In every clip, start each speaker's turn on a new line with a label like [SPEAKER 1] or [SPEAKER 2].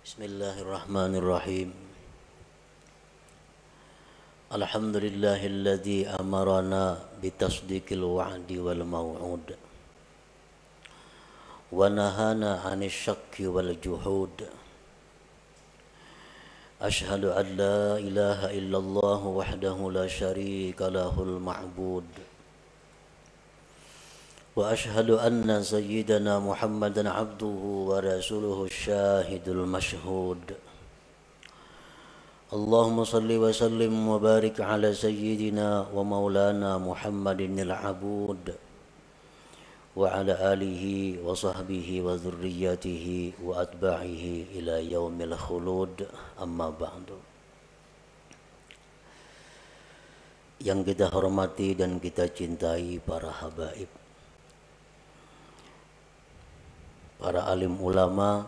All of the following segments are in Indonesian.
[SPEAKER 1] Bismillahirrahmanirrahim. Alhamdulillahilladzi amarana bitasdiqil wa'di wal maw'ud wa nahana 'anil syakki wal juhud. Ashhadu an la ilaha illallah wahdahu la syarika lahul ma'bud. Wa ashhadu anna sayyidana Muhammadan abduhu wa rasuluhu syahidul mashhud. Allahumma salli wa sallim wa barik ala sayyidina wa maulana Muhammadin al-abud wa ala alihi wa sahbihi wa dhurriyyatihi wa atba'ihi ila yaumil khulud, amma ba'du. Yang kita hormati dan kita cintai para habaib, para alim ulama,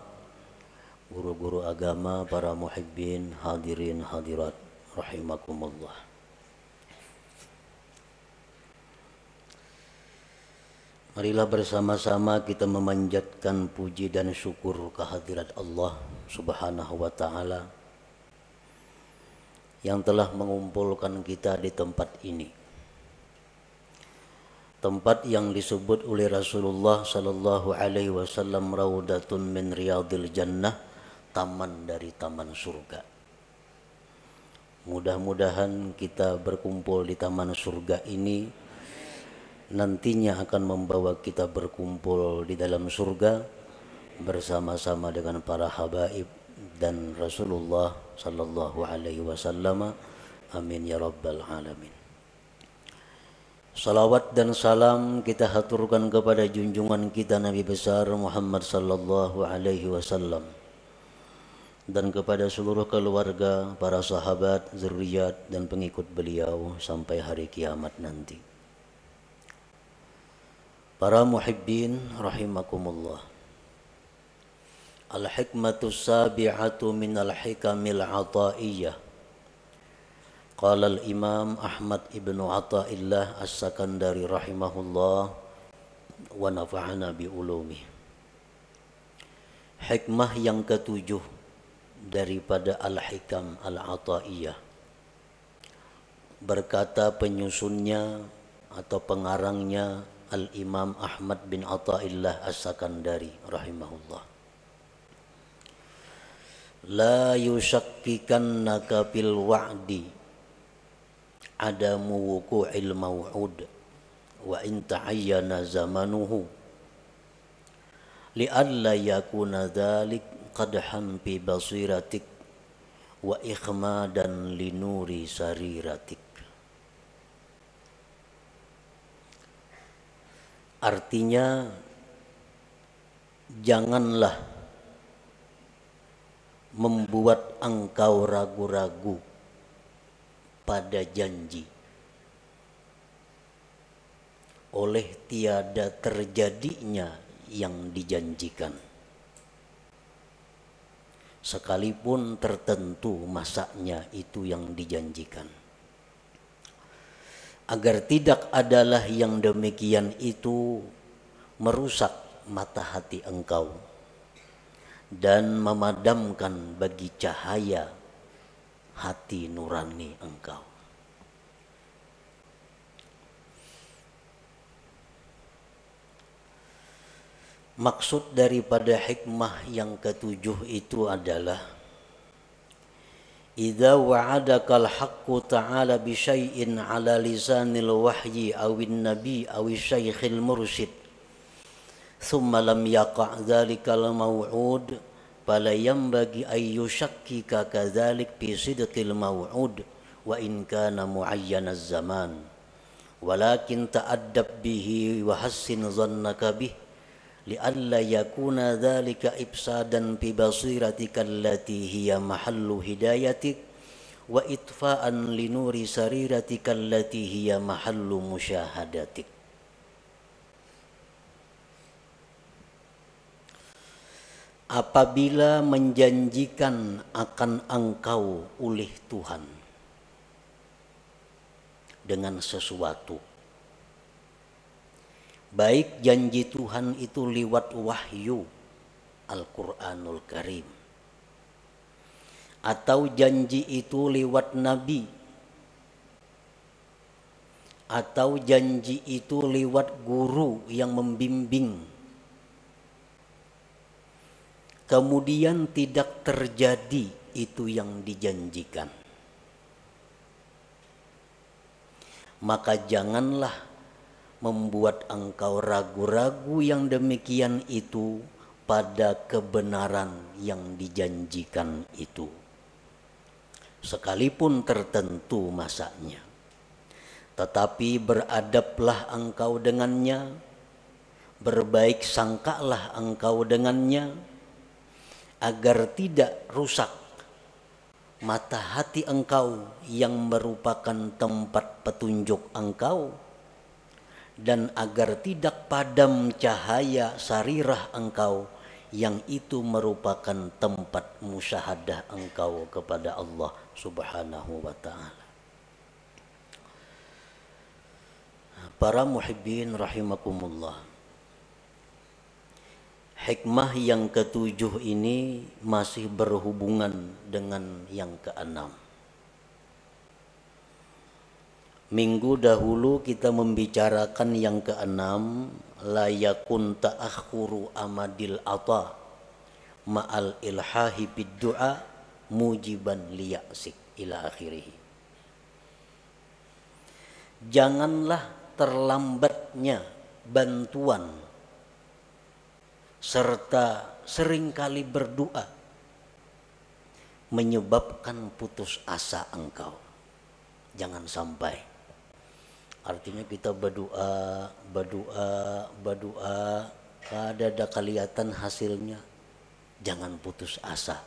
[SPEAKER 1] guru-guru agama, para muhibbin, hadirin hadirat rahimakumullah. Marilah bersama-sama kita memanjatkan puji dan syukur kehadirat Allah Subhanahu wa taala yang telah mengumpulkan kita di tempat ini. Tempat yang disebut oleh Rasulullah sallallahu alaihi wasallam raudatun min riyadil jannah, taman dari taman surga. Mudah-mudahan kita berkumpul di taman surga ini nantinya akan membawa kita berkumpul di dalam surga bersama-sama dengan para habaib dan Rasulullah sallallahu alaihi wasallam. Amin ya rabbal alamin. Salawat dan salam kita haturkan kepada junjungan kita Nabi besar Muhammad sallallahu alaihi wasallam dan kepada seluruh keluarga, para sahabat, zuriat dan pengikut beliau sampai hari kiamat nanti. Para muhibbin rahimakumullah. Al-hikmatu sabi'atu min al-hikamil ataiyah. Qala al-Imam Ahmad ibnu Athaillah As-Sakandari rahimahullah wa nafa'ana bi ulumih. Hikmah yang ketujuh daripada al-hikam al-ataiyah. Berkata penyusunnya atau pengarangnya Al-Imam Ahmad bin Athaillah As-Sakandari rahimahullah. La yushakkikannaka fil wa'di adamu wuqu'il maw'ud wa in ta'ayyana zamanuhu li'alla yakuna dhalik qadhan fi basiratik wa ikhmadan li nuri sariratik. Artinya, janganlah membuat engkau ragu-ragu pada janji oleh tiada terjadinya yang dijanjikan, sekalipun tertentu masanya itu yang dijanjikan. Agar tidak adalah yang demikian itu merusak mata hati engkau dan memadamkan bagi cahaya hati nurani engkau. Maksud daripada hikmah yang ketujuh itu adalah idza wa'adakal haqqu ta'ala bi syai'in 'ala lisanil wahyi awin nabi awi syaikhil mursyid thumma lam yaqa' dzalikal maw'ud fala yanbaghi ay yushakkika kadzalik fi sidqil maw'ud wa in kana mu'ayyanaz zaman walakin ta'addab bihi wa hassin dhannaka bih li'alla yakuna dzalika ifsadan fi basiratika allati hiya mahallu hidayatik wa itfa'an li nuri sariratika allati hiya mahallu musyahadatik. Apabila menjanjikan akan engkau oleh Tuhan dengan sesuatu, baik janji Tuhan itu lewat wahyu Al-Quranul Karim atau janji itu lewat nabi, atau janji itu lewat guru yang membimbing, kemudian tidak terjadi itu yang dijanjikan, maka janganlah membuat engkau ragu-ragu yang demikian itu pada kebenaran yang dijanjikan itu, sekalipun tertentu masanya. Tetapi beradablah engkau dengannya, berbaik sangkalah engkau dengannya, agar tidak rusak mata hati engkau yang merupakan tempat petunjuk engkau, dan agar tidak padam cahaya sarirah engkau yang itu merupakan tempat musyahadah engkau kepada Allah Subhanahu wa ta'ala. Para muhibbin rahimakumullah, hikmah yang ketujuh ini masih berhubungan dengan yang keenam. Minggu dahulu kita membicarakan yang keenam, la yakun ta'akhuru amadil ata ma'al ilhahi bid du'a mujiban liya'sik ila akhirih. Janganlah terlambatnya bantuan serta seringkali berdoa menyebabkan putus asa engkau. Jangan sampai. Artinya kita berdoa, kada kelihatan hasilnya. Jangan putus asa.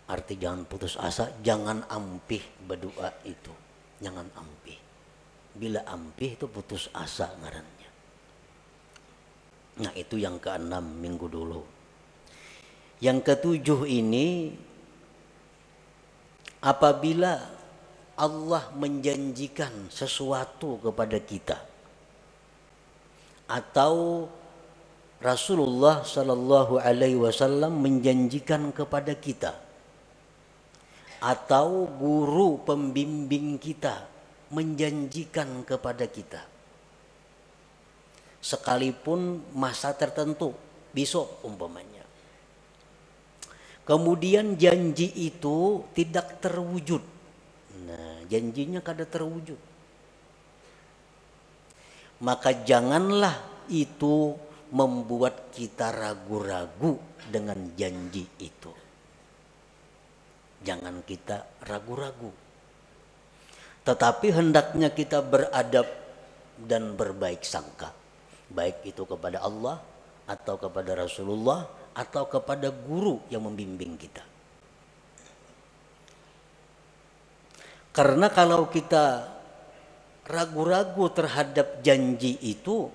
[SPEAKER 1] Arti jangan putus asa, jangan ampih berdoa itu. Jangan ampih. Bila ampih itu putus asa ngarannya. Nah itu yang keenam minggu dulu. Yang ketujuh ini, apabila Allah menjanjikan sesuatu kepada kita, atau Rasulullah Sallallahu Alaihi Wasallam menjanjikan kepada kita, atau guru pembimbing kita menjanjikan kepada kita, sekalipun masa tertentu, besok umpamanya, kemudian janji itu tidak terwujud. Nah, janjinya kada terwujud. Maka janganlah itu membuat kita ragu-ragu dengan janji itu. Jangan kita ragu-ragu. Tetapi hendaknya kita beradab dan berbaik sangka. Baik itu kepada Allah, atau kepada Rasulullah, atau kepada guru yang membimbing kita. Karena kalau kita ragu-ragu terhadap janji itu,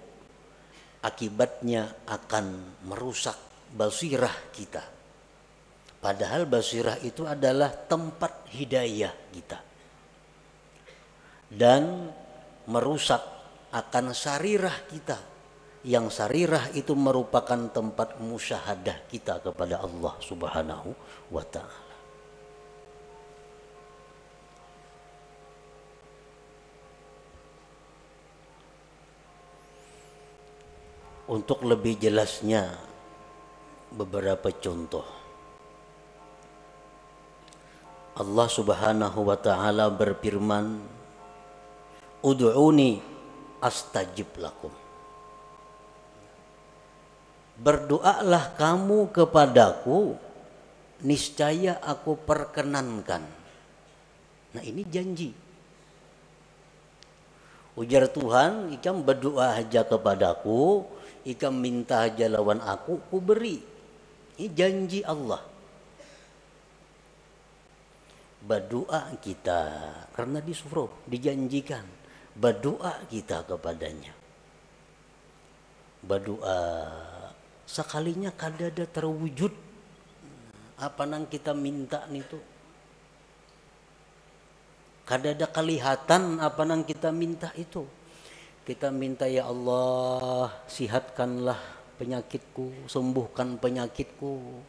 [SPEAKER 1] akibatnya akan merusak basirah kita. Padahal basirah itu adalah tempat hidayah kita. Dan merusak akan sarirah kita. Yang sarirah itu merupakan tempat musyahadah kita kepada Allah Subhanahu wa ta'ala. Untuk lebih jelasnya beberapa contoh. Allah Subhanahu wa ta'ala berfirman, ud'uni astajib lakum. Berdoalah kamu kepadaku, niscaya aku perkenankan. Nah ini janji. Ujar Tuhan, ikam berdoa aja kepadaku, ikam minta aja lawan aku beri. Ini janji Allah. Berdoa kita, karena disuruh, dijanjikan. Berdoa kita kepadanya. Berdoa, sekalinya kadada terwujud apa nang kita minta itu. Kadada kelihatan apa nang kita minta itu. Kita minta, ya Allah, sihatkanlah penyakitku, sembuhkan penyakitku.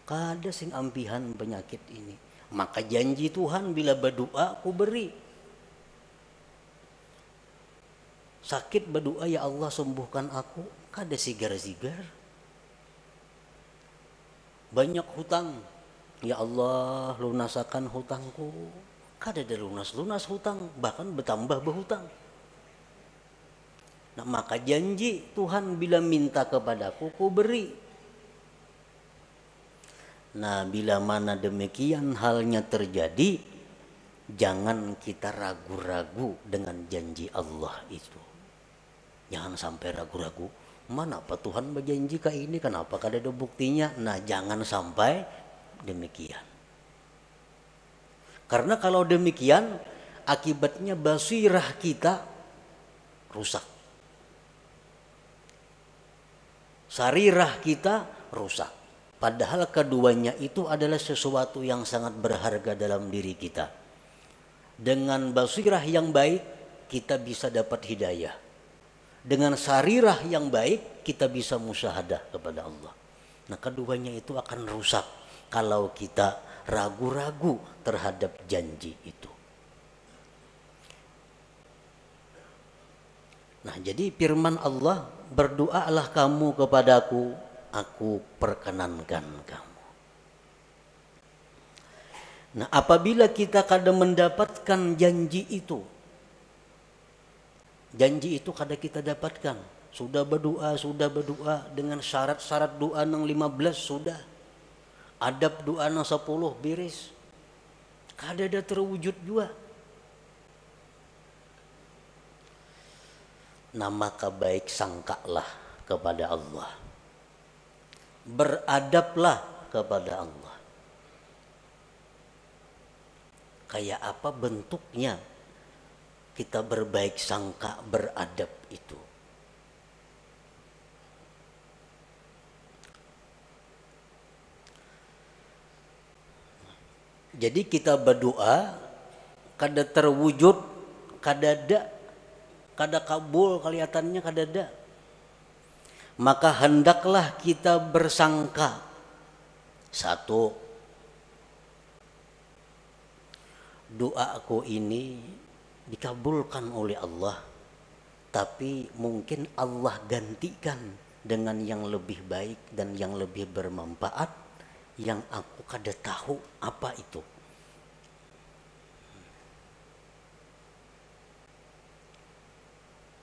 [SPEAKER 1] Kada sing ampihan penyakit ini. Maka janji Tuhan bila berdoa ku beri. Sakit berdoa, ya Allah sembuhkan aku, kada sigar-sigar. Banyak hutang, ya Allah lunasakan hutangku, kada ada lunas-lunas hutang, bahkan bertambah berhutang. Nah, maka janji Tuhan bila minta kepadaku ku beri. Nah, bila mana demikian halnya terjadi, jangan kita ragu-ragu dengan janji Allah itu. Jangan sampai ragu-ragu, mana apa Tuhan berjanji kayak ini, kenapa kada ada buktinya. Nah, jangan sampai demikian. Karena kalau demikian, akibatnya basirah kita rusak. Sarirah kita rusak. Padahal keduanya itu adalah sesuatu yang sangat berharga dalam diri kita. Dengan basirah yang baik, kita bisa dapat hidayah. Dengan sarirah yang baik, kita bisa musyahadah kepada Allah. Nah, keduanya itu akan rusak kalau kita ragu-ragu terhadap janji itu. Nah, jadi firman Allah, berdoalah kamu kepadaku, aku perkenankan kamu. Nah, apabila kita kadang mendapatkan janji itu kada kita dapatkan. Sudah berdoa dengan syarat-syarat doa nang 15 sudah. Adab doa nang 10 beres. Kada ada terwujud juga. Nah, maka baik sangkalah kepada Allah. Beradablah kepada Allah. Kayak apa bentuknya kita berbaik sangka, beradab itu? Jadi kita berdoa kada terwujud, kada ada, kada kabul kelihatannya, kada ada. Maka hendaklah kita bersangka. Satu, doaku ini dikabulkan oleh Allah, tapi mungkin Allah gantikan dengan yang lebih baik dan yang lebih bermanfaat yang aku kada tahu apa itu.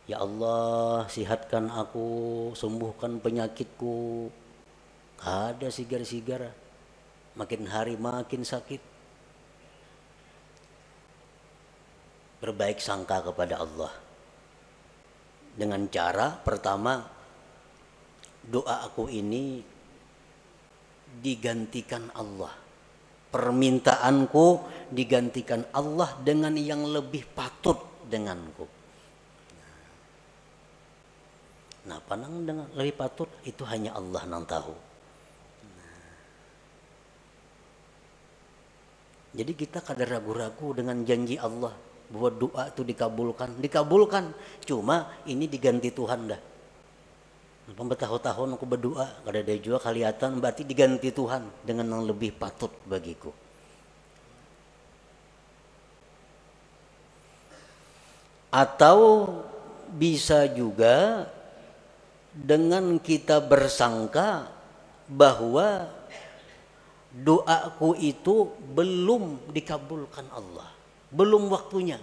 [SPEAKER 1] Ya Allah, sihatkan aku, sembuhkan penyakitku. Ada sigar-sigar, makin hari makin sakit. Berbaik sangka kepada Allah dengan cara pertama, doa aku ini digantikan Allah, permintaanku digantikan Allah dengan yang lebih patut denganku. Nah, panang dengan lebih patut itu hanya Allah yang tahu. Jadi kita kada ragu-ragu dengan janji Allah bahwa doa itu dikabulkan. Cuma ini diganti Tuhan dah. Bertahun-tahun aku berdoa, kada ada juga kelihatan, berarti diganti Tuhan dengan yang lebih patut bagiku. Atau bisa juga dengan kita bersangka bahwa doaku itu belum dikabulkan Allah, belum waktunya.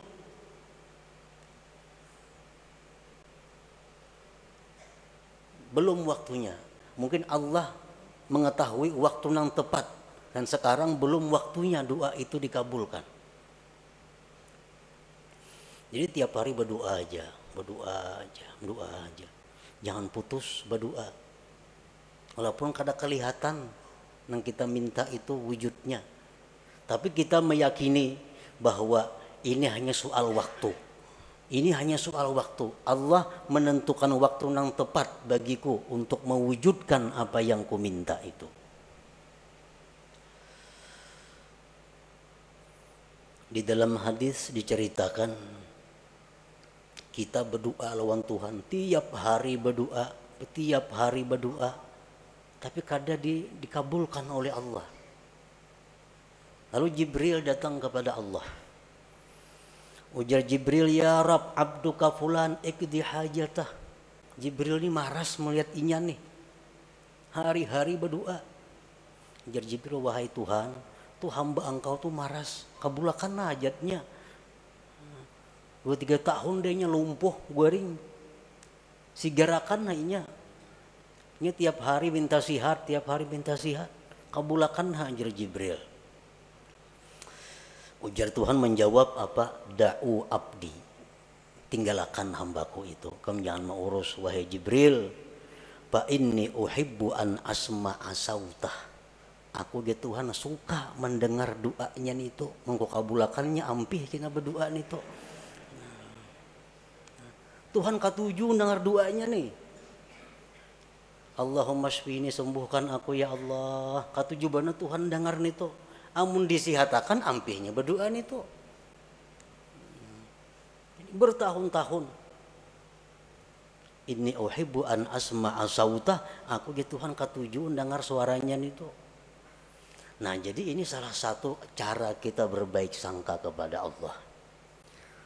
[SPEAKER 1] Belum waktunya. Mungkin Allah mengetahui waktu yang tepat dan sekarang belum waktunya doa itu dikabulkan. Jadi tiap hari berdoa aja. Jangan putus berdoa. Walaupun kada kelihatan yang kita minta itu wujudnya, tapi kita meyakini bahwa ini hanya soal waktu. Ini hanya soal waktu. Allah menentukan waktu yang tepat bagiku untuk mewujudkan apa yang ku minta itu. Di dalam hadis diceritakan kita berdoa lawan Tuhan, tiap hari berdoa, tapi kadang dikabulkan oleh Allah. Lalu Jibril datang kepada Allah. Ujar Jibril, ya Rab, abduka fulan ikdi hajatah. Jibril ini maras melihat inya nih. Hari-hari berdoa. Ujar Jibril, wahai Tuhan, tuh hamba engkau tuh maras, kabulkan hajatnya. 2-3 tahun dia lumpuh, guring. Sigarakan inya. Ini tiap hari minta sihat, kabulkan hajar Jibril. Ujar Tuhan menjawab apa? Da'u abdi. Tinggalkan hambaku itu. Kamu jangan mau urus wahai Jibril. Fa inni uhibbu an asma'a sautah. Aku dia Tuhan suka mendengar doanya itu. Engkau kabulakannya ampih kena berdoa itu. Tuhan katuju dengar doanya nih. Allahumma shfini, sembuhkan aku ya Allah. Katuju bana Tuhan dengar nito. Amun disihatakan ampihnya berdoa nito. Bertahun-tahun. Inni uhibbu an asma'a sautah. Aku ya Tuhan katuju dengar suaranya nito. Nah, jadi ini salah satu cara kita berbaik sangka kepada Allah.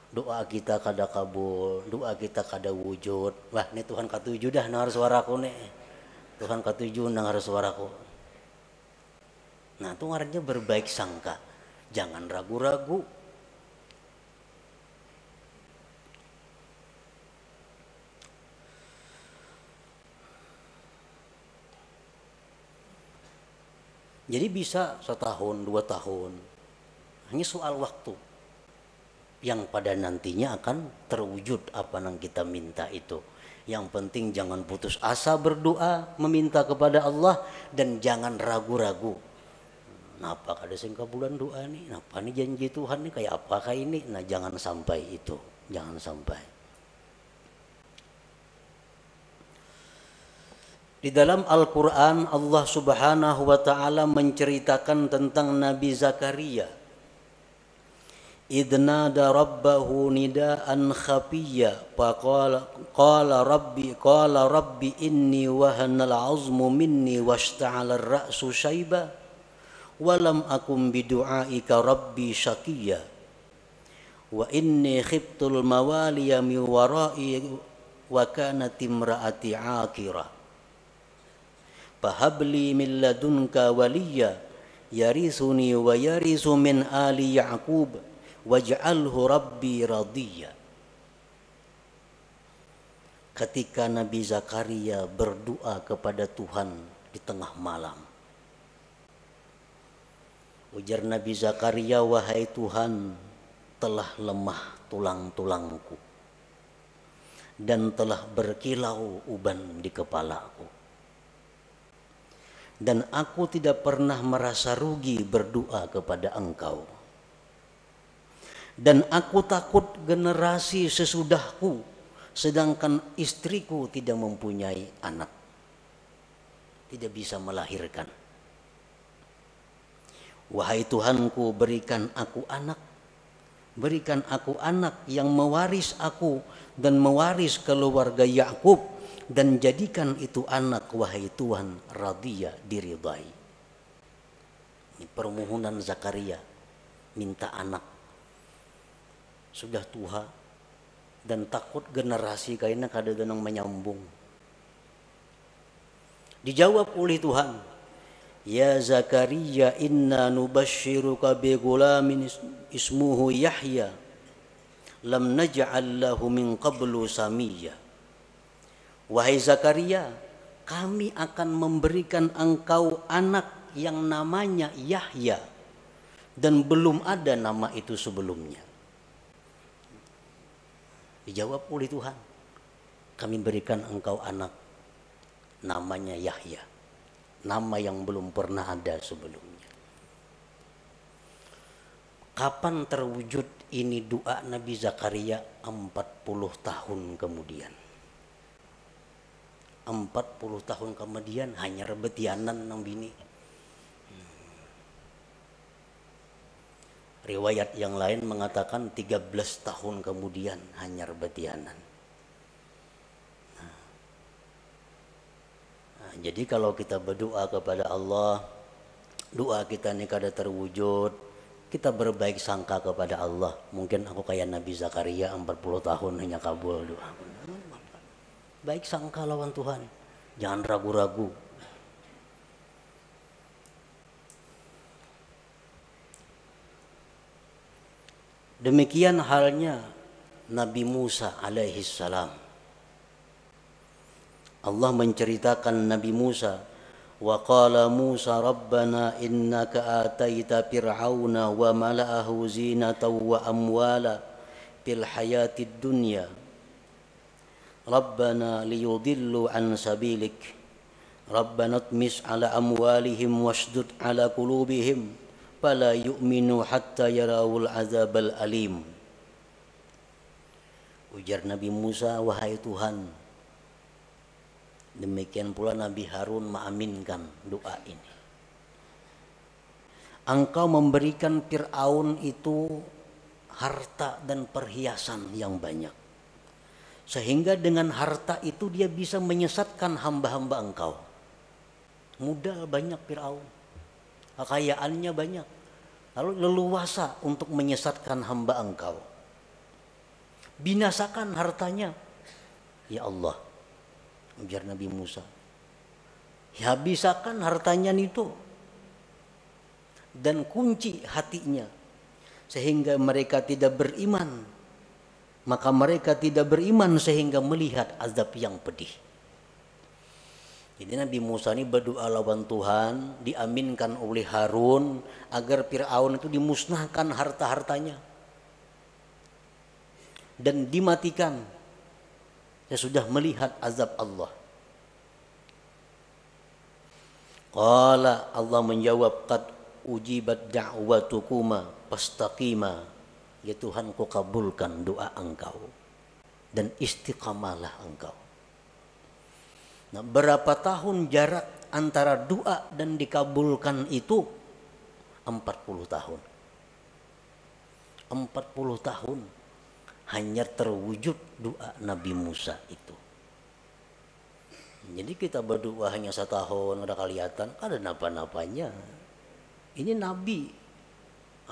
[SPEAKER 1] Doa kita kada kabul, doa kita kada wujud. Wah, ini Tuhan katuju dah dengar suaraku nih. Tuhan katuju dengar suaraku. Nah, itu artinya berbaik sangka. Jangan ragu-ragu. Jadi bisa 1 tahun, 2 tahun. Hanya soal waktu. Yang pada nantinya akan terwujud apa yang kita minta itu. Yang penting jangan putus asa berdoa, meminta kepada Allah, dan jangan ragu-ragu. Napa kada sing kabulan doa nih? Napa nih janji Tuhan nih kayak apakah ini? Nah, jangan sampai itu. Jangan sampai. Di dalam Al-Qur'an Allah Subhanahu wa taala menceritakan tentang Nabi Zakaria. Idnada rabbahu nidaan khafiyya qala rabbi inni wahanal azmu minni washta'ala ar-ra'su shayba walam akum bidu'aika rabbi syaqiyya wa inni khiftul mawaliya min wara'i wa kanat imra'ati 'aqira fahabli min ladunka waliyya yarisuni wa yarisu min ali ya'qub waj'alhu rabbi radiyya. Ketika Nabi Zakaria berdoa kepada Tuhan di tengah malam, ujar Nabi Zakaria, wahai Tuhan, telah lemah tulang-tulangku dan telah berkilau uban di kepalaku, dan aku tidak pernah merasa rugi berdoa kepada Engkau. Dan aku takut generasi sesudahku, sedangkan istriku tidak mempunyai anak, tidak bisa melahirkan. Wahai Tuhanku, berikan aku anak yang mewaris aku dan mewaris keluarga Yakub, dan jadikan itu anak, wahai Tuhan, radiyah, diridai. Ini permohonan Zakaria, minta anak. Sudah tua dan takut generasi kayaknya kada denang menyambung. Dijawab oleh Tuhan, ya Zakaria inna nubashiruka bi gulamin ismuhu Yahya lam naj'al lahu min qablu samiyya. Wahai Zakaria, kami akan memberikan engkau anak yang namanya Yahya, dan belum ada nama itu sebelumnya. Dijawab oleh Tuhan, kami berikan engkau anak namanya Yahya, nama yang belum pernah ada sebelumnya. Kapan terwujud ini doa Nabi Zakaria? 40 tahun kemudian. 40 tahun kemudian hanya rebetianan nang bini. Riwayat yang lain mengatakan 13 tahun kemudian hanya rebetianan. Nah, jadi kalau kita berdoa kepada Allah, doa kita ini kada terwujud, kita berbaik sangka kepada Allah. Mungkin aku kayak Nabi Zakaria 40 tahun hanya kabul doa. Baik sangka lawan Tuhan, jangan ragu-ragu. Demikian halnya Nabi Musa alaihi salam. Allah menceritakan Nabi Musa, wa qala Musa rabbana innaka ataita fir'auna wa mala'ahu zinatan wa amwala fil hayatid dunya rabbana liyudillu an sabilik rabbana tmis ala amwalihim washdud ala qulubihim fala yu'minu hatta yarawul azabal alim. Ujar Nabi Musa, wahai Tuhan. Demikian pula Nabi Harun mengaminkan doa ini. Engkau memberikan Fir'aun itu harta dan perhiasan yang banyak, sehingga dengan harta itu dia bisa menyesatkan hamba-hamba engkau. Modal banyak Fir'aun, kekayaannya banyak, lalu leluasa untuk menyesatkan hamba engkau. Binasakan hartanya, ya Allah, ujar Nabi Musa. Ya, bisakan hartanya itu dan kunci hatinya sehingga mereka tidak beriman. Maka mereka tidak beriman sehingga melihat azab yang pedih. Jadi Nabi Musa ini berdoa lawan Tuhan, diaminkan oleh Harun agar Fir'aun itu dimusnahkan harta-hartanya dan dimatikan. Dia sudah melihat azab Allah. Qala, Allah menjawab, qad ujibat da'watukuma fastaqima. Ya Tuhan, ku kabulkan doa engkau dan istiqamalah engkau. Nah, berapa tahun jarak antara doa dan dikabulkan itu? 40 tahun. 40 tahun hanya terwujud doa Nabi Musa itu. Jadi kita berdoa hanya 1 tahun, ada kelihatan, ada napa-napanya. Ini Nabi,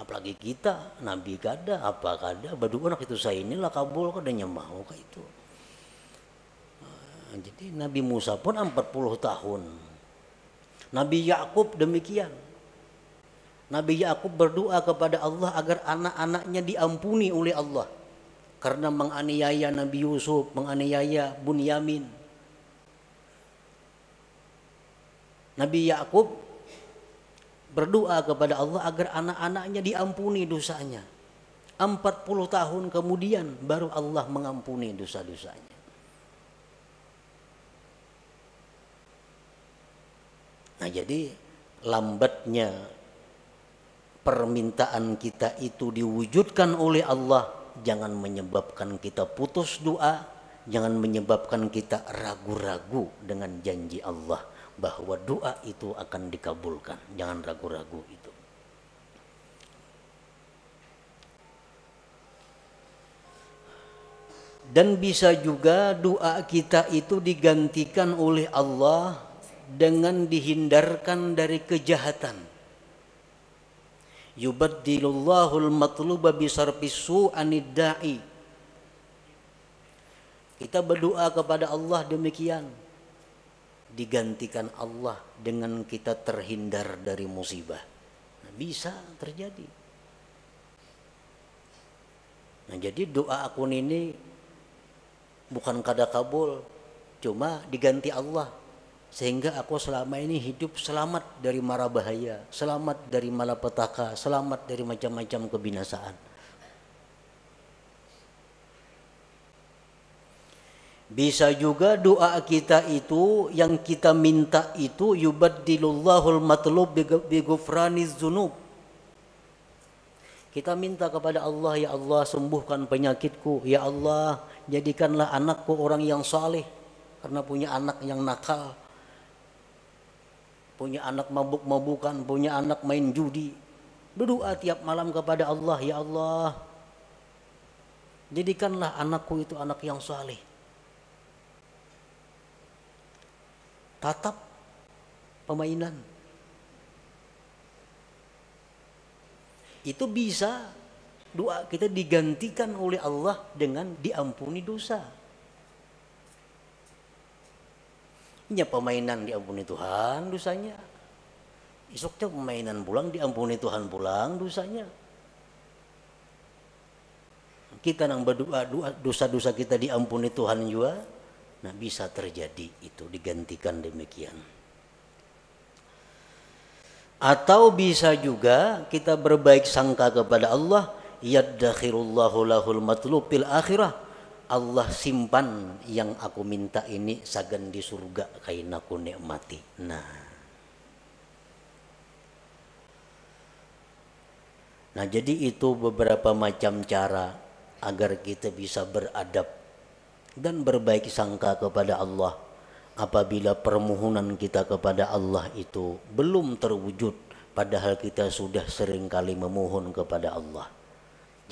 [SPEAKER 1] apalagi kita, Nabi kada, apa kada, berdoa nak itu saya inilah kabul, kadanya mau kayak itu. Jadi Nabi Musa pun 40 tahun. Nabi Yakub demikian. Nabi Yakub berdoa kepada Allah agar anak-anaknya diampuni oleh Allah karena menganiaya Nabi Yusuf, menganiaya Bunyamin. Nabi Yakub berdoa kepada Allah agar anak-anaknya diampuni dosanya. 40 tahun kemudian baru Allah mengampuni dosa-dosanya. Nah, jadi lambatnya permintaan kita itu diwujudkan oleh Allah jangan menyebabkan kita putus doa, jangan menyebabkan kita ragu-ragu dengan janji Allah bahwa doa itu akan dikabulkan. Jangan ragu-ragu itu. Dan bisa juga doa kita itu digantikan oleh Allah dengan dihindarkan dari kejahatan. Yubaddilullahu al-matluba bisarfis su'anid da'i. Kita berdoa kepada Allah demikian, digantikan Allah dengan kita terhindar dari musibah. Nah, bisa terjadi. Nah, jadi doa akun ini bukan kada kabul, cuma diganti Allah sehingga aku selama ini hidup selamat dari mara bahaya, selamat dari malapetaka, selamat dari macam-macam kebinasaan. Bisa juga doa kita itu yang kita minta itu yubaddilullahu al-matlub bi ghufraniz dzunub. Kita minta kepada Allah, ya Allah sembuhkan penyakitku, ya Allah jadikanlah anakku orang yang saleh, karena punya anak yang nakal, punya anak mabuk-mabukan, punya anak main judi. Berdoa tiap malam kepada Allah, ya Allah jadikanlah anakku itu anak yang saleh. Tatap pemainan. Itu bisa doa kita digantikan oleh Allah dengan diampuni dosa. Ini permainan diampuni Tuhan dosanya. Esoknya permainan pulang diampuni Tuhan pulang dosanya. Kita nang berdoa dosa-dosa kita diampuni Tuhan juga. Nah bisa terjadi itu digantikan demikian. Atau bisa juga kita berbaik sangka kepada Allah, yaddakhirullahu lahul matlub fil akhirah. Allah simpan yang aku minta ini sagan di surga kain aku nikmati. Nah jadi itu beberapa macam cara agar kita bisa beradab dan berbaik sangka kepada Allah. Apabila permohonan kita kepada Allah itu belum terwujud, padahal kita sudah seringkali memohon kepada Allah.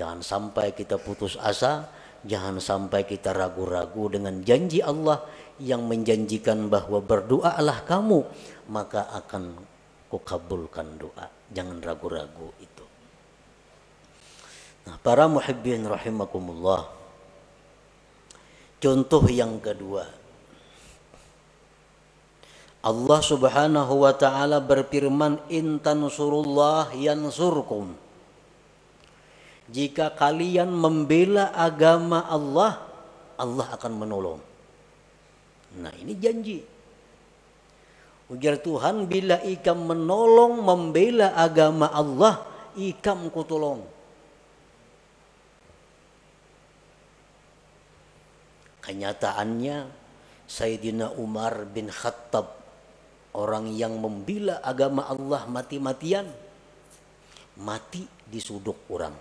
[SPEAKER 1] Jangan sampai kita putus asa, jangan sampai kita ragu-ragu dengan janji Allah yang menjanjikan bahwa berdoalah kamu, maka akan kukabulkan doa. Jangan ragu-ragu itu. Nah, para muhibbin rahimakumullah. Contoh yang kedua. Allah Subhanahu wa taala berfirman, "In tansurullah yansurkum." Jika kalian membela agama Allah, Allah akan menolong. Nah, ini janji. Ujar Tuhan, bila ikam menolong membela agama Allah, ikam kutolong. Kenyataannya Sayyidina Umar bin Khattab, orang yang membela agama Allah mati-matian, mati disuduk orang.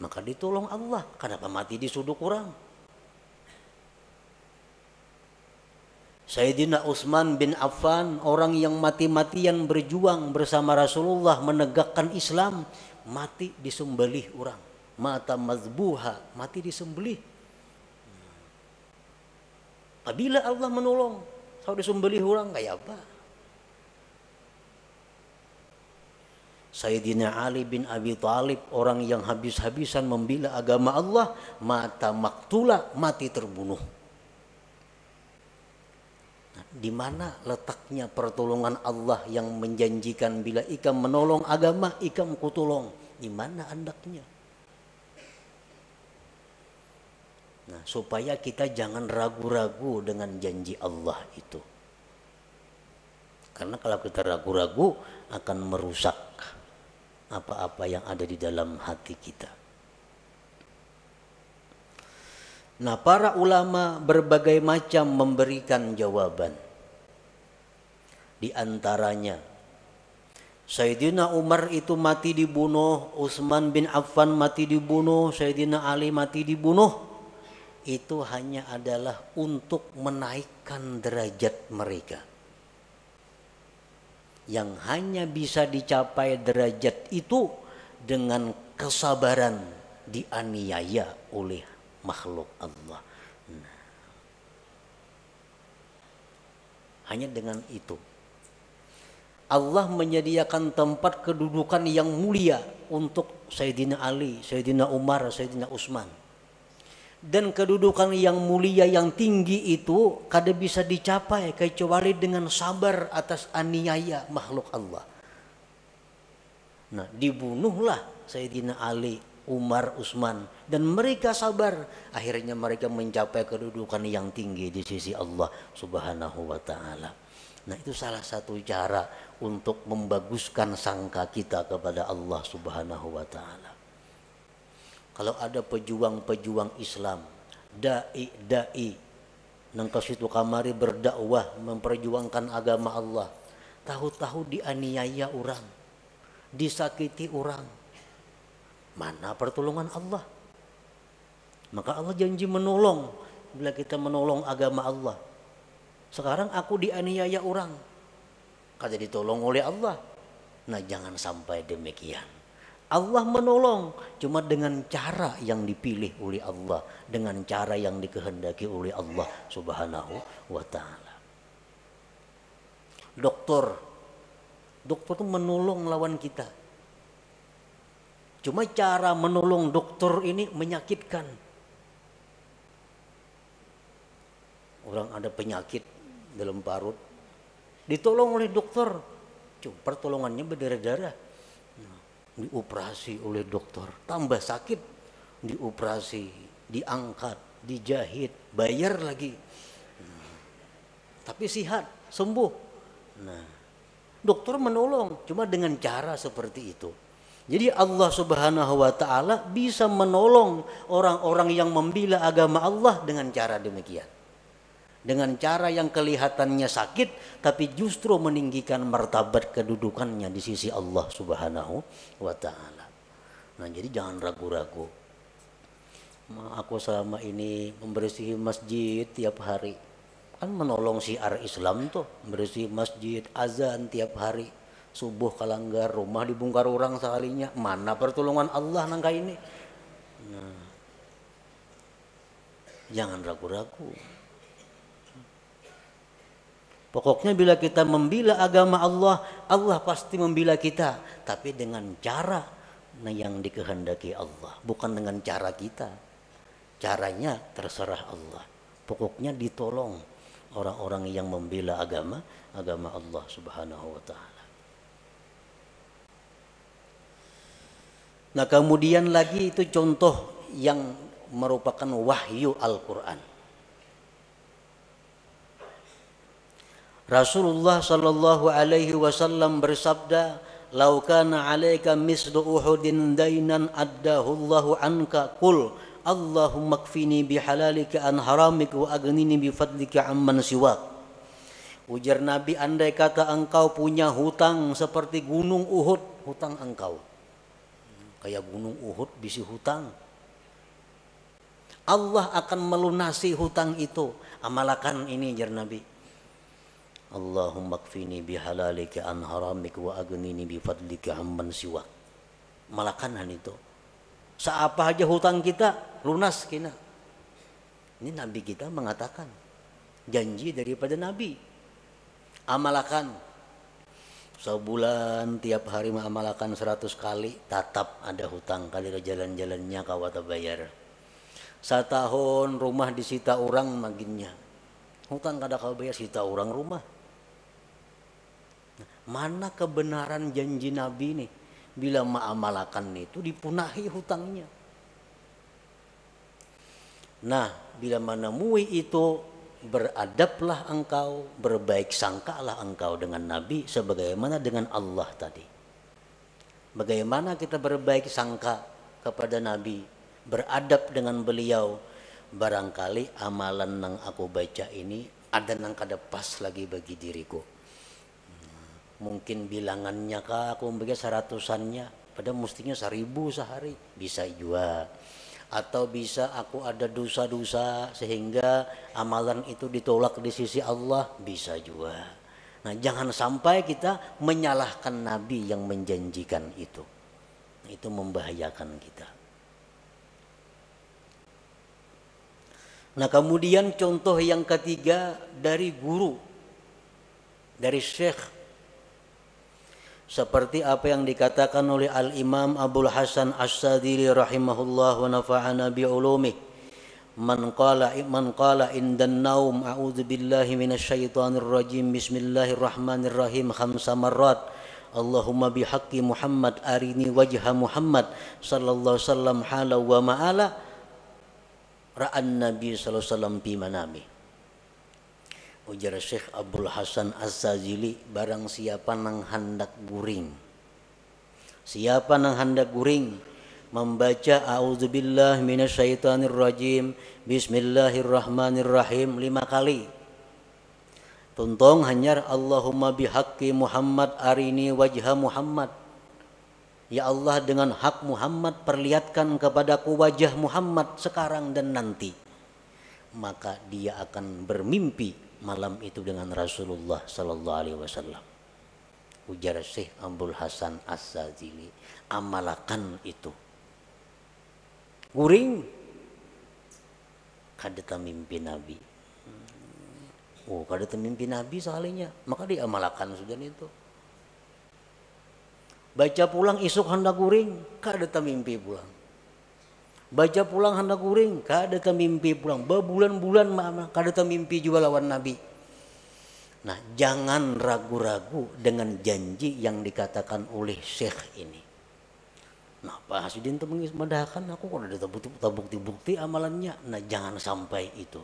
[SPEAKER 1] Maka ditolong Allah. Kenapa mati disuduk orang? Sayyidina Utsman bin Affan, orang yang mati-matian berjuang bersama Rasulullah menegakkan Islam, mati disembelih orang. Mata mazbuha, mati disembelih. Apabila Allah menolong, kalau disembelih orang kayak apa? Sayyidina Ali bin Abi Thalib, orang yang habis-habisan membela agama Allah, mata maktula, mati terbunuh. Nah, di mana letaknya pertolongan Allah yang menjanjikan bila ikam menolong agama, ikam kutolong? Di mana andaknya? Nah, supaya kita jangan ragu-ragu dengan janji Allah itu. Karena kalau kita ragu-ragu akan merusak apa-apa yang ada di dalam hati kita. Nah, para ulama berbagai macam memberikan jawaban. Di antaranya, Sayyidina Umar itu mati dibunuh, Utsman bin Affan mati dibunuh, Sayyidina Ali mati dibunuh. Itu hanya adalah untuk menaikkan derajat mereka. Yang hanya bisa dicapai derajat itu dengan kesabaran dianiaya oleh makhluk Allah. Nah, hanya dengan itu. Allah menyediakan tempat kedudukan yang mulia untuk Sayyidina Ali, Sayyidina Umar, Sayyidina Utsman. Dan kedudukan yang mulia yang tinggi itu kada bisa dicapai kecuali dengan sabar atas aniaya makhluk Allah. Nah, dibunuhlah Sayyidina Ali, Umar, Utsman, dan mereka sabar. Akhirnya mereka mencapai kedudukan yang tinggi di sisi Allah Subhanahu wa taala. Nah, itu salah satu cara untuk membaguskan sangka kita kepada Allah Subhanahu wa taala. Kalau ada pejuang-pejuang Islam, dai-dai nang kasitu kamari berdakwah memperjuangkan agama Allah, tahu-tahu dianiaya orang, disakiti orang, mana pertolongan Allah? Maka Allah janji menolong bila kita menolong agama Allah. Sekarang aku dianiaya orang, kada ditolong oleh Allah. Nah, jangan sampai demikian. Allah menolong cuma dengan cara yang dipilih oleh Allah, dengan cara yang dikehendaki oleh Allah Subhanahu wa taala. Dokter Dokter itu menolong lawan kita. Cuma cara menolong dokter ini menyakitkan. Orang ada penyakit dalam parut, ditolong oleh dokter, cuma pertolongannya berdarah-darah. Dioperasi oleh dokter, tambah sakit, dioperasi, diangkat, dijahit, bayar lagi. Tapi sehat, sembuh. Nah, dokter menolong, cuma dengan cara seperti itu. Jadi Allah Subhanahu wa Ta'ala bisa menolong orang-orang yang membela agama Allah dengan cara demikian. Dengan cara yang kelihatannya sakit, tapi justru meninggikan martabat kedudukannya di sisi Allah Subhanahu wa Ta'ala. Nah, jadi jangan ragu-ragu. Aku selama ini membersihi masjid tiap hari, kan menolong syiar Islam tuh, membersihi masjid, azan tiap hari, subuh kalanggar, rumah dibongkar orang sekalinya. Mana pertolongan Allah nangka ini? Nah, jangan ragu-ragu. Pokoknya bila kita membela agama Allah, Allah pasti membela kita, tapi dengan cara yang dikehendaki Allah, bukan dengan cara kita. Caranya terserah Allah. Pokoknya ditolong orang-orang yang membela agama Allah Subhanahu wa Ta'ala. Nah, kemudian lagi itu contoh yang merupakan wahyu Al-Quran. Rasulullah sallallahu alaihi wasallam bersabda, "Lau kana 'alaika mislu Uhudin dainan addahu Allahu anka, qul Allahumma kfini bihalalika an haramika wa aghnini bifadlika amman siwak." Ujar Nabi, andai kata engkau punya hutang seperti gunung Uhud, hutang engkau. Kayak gunung Uhud bisi hutang. Allah akan melunasi hutang itu. Amalkan ini, ujar Nabi. Allahumma kfini bihalalika an haramika wa aghnini bifadlika amman siwak. Malakanan itu. Seapa aja hutang kita lunas kina. Ini Nabi kita mengatakan, janji daripada Nabi. Amalkan. Sebulan tiap hari mengamalkan 100 kali, tatap ada hutang kali jalan-jalannya kawata bayar. Setahun rumah disita orang maginnya. Hutang kada kau bayar, sita orang rumah. Mana kebenaran janji Nabi nih? Bila mengamalkan itu dipunahi hutangnya. Nah, bila menemui itu, beradablah engkau, berbaik sangkalah engkau dengan Nabi sebagaimana dengan Allah tadi. Bagaimana kita berbaik sangka kepada Nabi, beradab dengan beliau. Barangkali amalan yang aku baca ini ada yang kada pas lagi bagi diriku. Mungkin bilangannya kah aku membaca 100-annya, padahal mestinya 1000 sehari, bisa juga. Atau bisa aku ada dosa-dosa sehingga amalan itu ditolak di sisi Allah, bisa juga. Nah, jangan sampai kita menyalahkan Nabi yang menjanjikan itu. Itu membahayakan kita. Nah, kemudian contoh yang ketiga dari guru, dari syekh. Seperti apa yang dikatakan oleh Al-Imam Abul Hasan As-Sadili rahimahullah wa nafa'ana bi'ulumih. Man qala indan naum a'udzu billahi minasyaitonir rajim bismillahirrahmanirrahim 5 marrat. Allahumma bihaqqi Muhammad arini wajha Muhammad sallallahu alaihi wasallam hala wa ma'ala ra'an nabi sallallahu alaihi wasallam fi manami. Ujar Syekh Abdul Hasan Az-Zazili, barang siapa nang hendak guring, siapa nang hendak guring membaca a'udzubillahi minasyaitonirrajim bismillahirrahmanirrahim 5 kali, tuntong hanyar Allahumma bihaqqi Muhammad arini wajha Muhammad, ya Allah dengan hak Muhammad perlihatkan kepadaku wajah Muhammad sekarang dan nanti, maka dia akan bermimpi malam itu dengan Rasulullah sallallahu alaihi wasallam. Ujar Syekh Abdul Hasan As-Sazili, amalkan itu. Guring kada mimpi Nabi. Oh, kada mimpi Nabi sekalinya, maka diamalkan sudah itu. Baca pulang isuk hendak guring, kada mimpi pulang. Baca pulang hendak guring, kada mimpi pulang. Berbulan-bulan kada mimpi juga lawan Nabi. Nah, jangan ragu-ragu dengan janji yang dikatakan oleh Syekh ini. Nah, Pak Hasidin itu mengismadahkan aku kalau ada bukti-bukti amalannya. Nah, jangan sampai itu.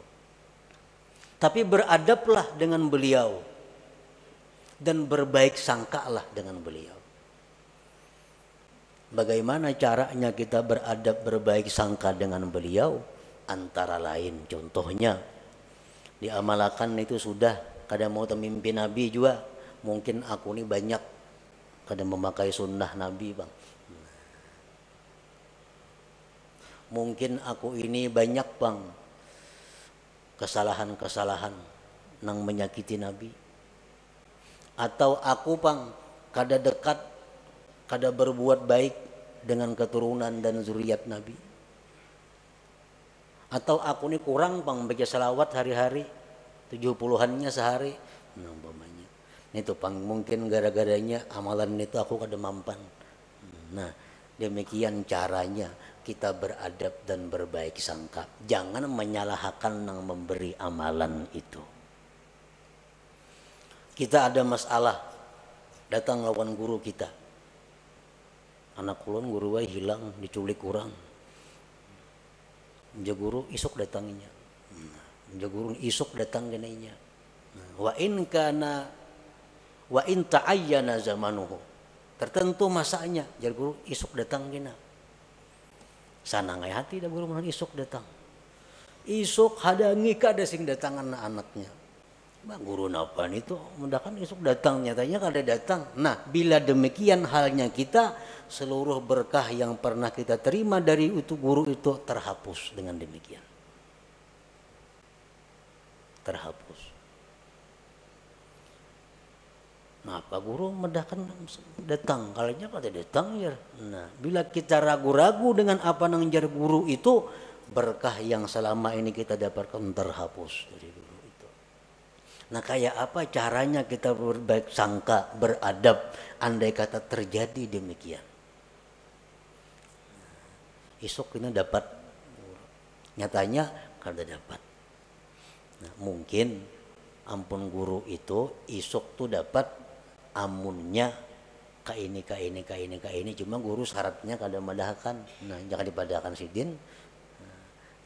[SPEAKER 1] Tapi beradablah dengan beliau dan berbaik sangkalah dengan beliau. Bagaimana caranya kita beradab berbaik sangka dengan beliau? Antara lain contohnya diamalkan itu sudah kada mau mimpi Nabi juga. Mungkin aku ini banyak kada memakai sunnah Nabi bang. Mungkin aku ini banyak bang kesalahan-kesalahan nang menyakiti Nabi. Atau aku bang kada dekat, kada berbuat baik dengan keturunan dan zuriat Nabi. Atau aku ini kurang bang baca salawat hari-hari 70-annya sehari. Nah, umpamanya itu pang mungkin gara-garanya amalan itu aku kada mampan. Nah, demikian caranya kita beradab dan berbaik sangka. Jangan menyalahkan yang memberi amalan itu. Kita ada masalah, datang lawan guru kita. Anak kulon guru hilang, diculik kurang. Guru isuk datanginya. Guru isuk datang genainya. Wa in ta'ayyana zamanuhu. Tertentu masanya, jar guru isuk datang gena. Sanangai hati dah guru menang isuk datang. Isuk hadangi kada sing datang anak-anaknya. Bang guru napan itu mendakan isuk datang, nyatanya kada datang. Nah, bila demikian halnya kita, seluruh berkah yang pernah kita terima dari itu guru itu terhapus dengan demikian. Terhapus. Nah, Pak Guru mendakan datang, kalanya kada datang ya. Nah, bila kita ragu-ragu dengan apa nang jar guru itu, berkah yang selama ini kita dapatkan terhapus dari guru itu. Nah, kayak apa caranya kita berbaik sangka, beradab, andai kata terjadi demikian. Isuk ini dapat, nyatanya kada dapat. Nah, mungkin ampun guru itu isuk tuh dapat amunnya ka ini cuma guru syaratnya kada madahkan. Nah, jangan dipadahkan sidin.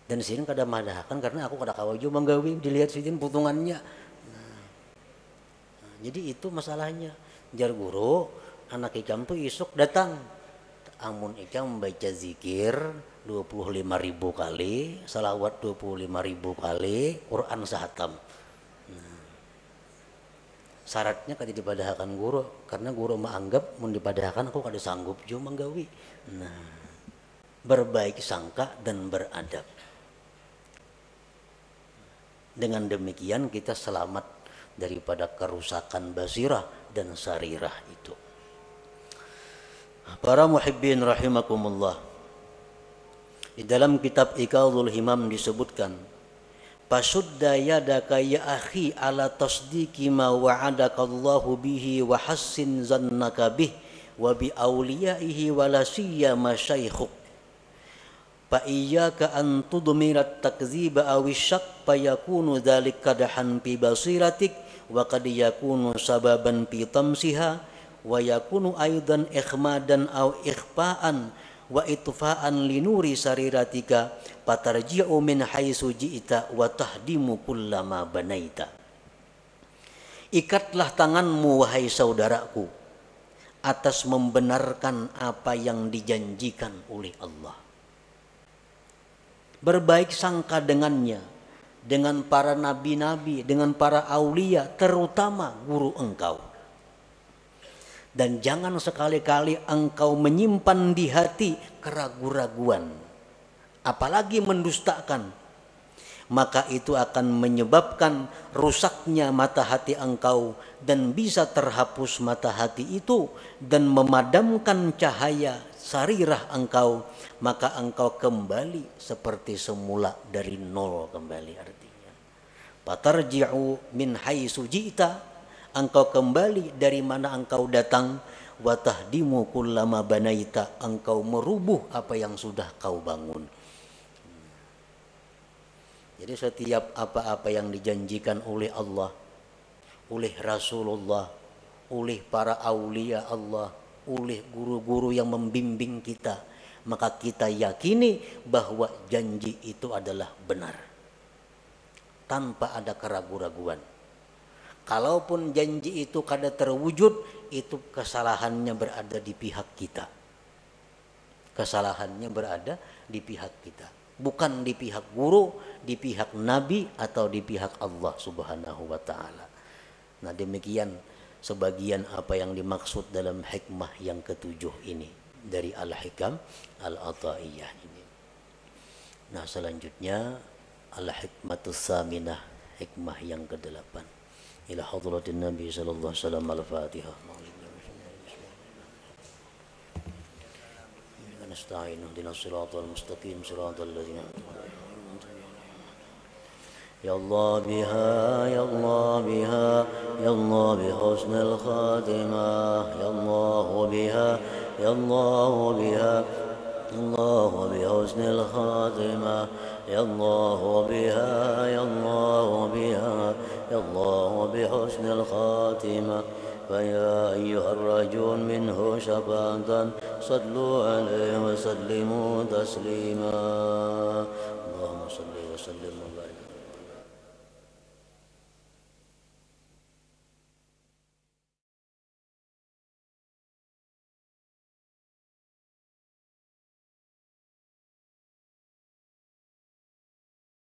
[SPEAKER 1] Dan sidin kada madahkan karena aku kada kawaju manggawi dilihat sidin putungannya. Nah, jadi itu masalahnya. Jar guru anak ikam tuh isuk datang. Amun ikam membaca zikir 25.000 kali, salawat 25.000 kali, Quran sahatam. Syaratnya kada dipadahkan guru karena guru menganggap mun dipadahkan aku kada sanggup juga manggawi. Nah, berbaik sangka dan beradab. Dengan demikian kita selamat daripada kerusakan basirah dan sarirah itu. Para muhibbin rahimakumullah. Di dalam kitab Iqadhul Himam disebutkan, Pasudda yadaka ya akhi ala tasdiki ma wa'adaka Allahu bihi wa hassin zannaka bih wa bi awliyaihi wa la siyama syaikhuk. Fa iyyaka an tudmirat takdziba aw syak fa yakunu dzalika kadahan fi basiratik wa qad yakunu sababan fi tamsiha wa yakunu aidan ikhmadan aw ikhfa'an wa itfa'an linuri sariratika patarji'u min haitsu ji'ta wa tahdimu kullama banaita. Ikatlah tanganmu wahai saudaraku atas membenarkan apa yang dijanjikan oleh Allah. Berbaik sangka dengannya, dengan para nabi-nabi, dengan para aulia, terutama guru engkau. Dan jangan sekali-kali engkau menyimpan di hati keraguan-raguan, apalagi mendustakan, maka itu akan menyebabkan rusaknya mata hati engkau dan bisa terhapus mata hati itu dan memadamkan cahaya sarirah engkau, maka engkau kembali seperti semula dari nol kembali. Artinya patarji'u min haitsu ji'ta, engkau kembali dari mana engkau datang, wa tahdimu kullama banaita, engkau merubuh apa yang sudah kau bangun. Jadi setiap apa-apa yang dijanjikan oleh Allah, oleh Rasulullah, oleh para aulia Allah, oleh guru-guru yang membimbing kita, maka kita yakini bahwa janji itu adalah benar tanpa ada keraguan-raguan. Kalaupun janji itu kada terwujud, itu kesalahannya berada di pihak kita. Kesalahannya berada di pihak kita, bukan di pihak guru, di pihak Nabi, atau di pihak Allah Subhanahu wa ta'ala. Nah, demikian sebagian apa yang dimaksud dalam hikmah yang ketujuh ini dari Al-Hikam Al-Ata'iyah ini. Nah, selanjutnya Al-Hikmatus Saminah, hikmah yang ke-8. Ila hadratin Nabi sallallahu alaihi wasallam. Al-Fatihah. نستعين اهدنا الصراط المستقيم صراط الذين يا الله بها يا الله بها يا الله بحسن الخاتمة يا الله بها يا الله بها الله بحسن الخاتمة يا الله بها يا الله بها يا الله بحسن الخاتمة فيا أيها الراجون منه شفاعة صلوا عليه وسلموا تسليما اللهم صل وسلم وبارك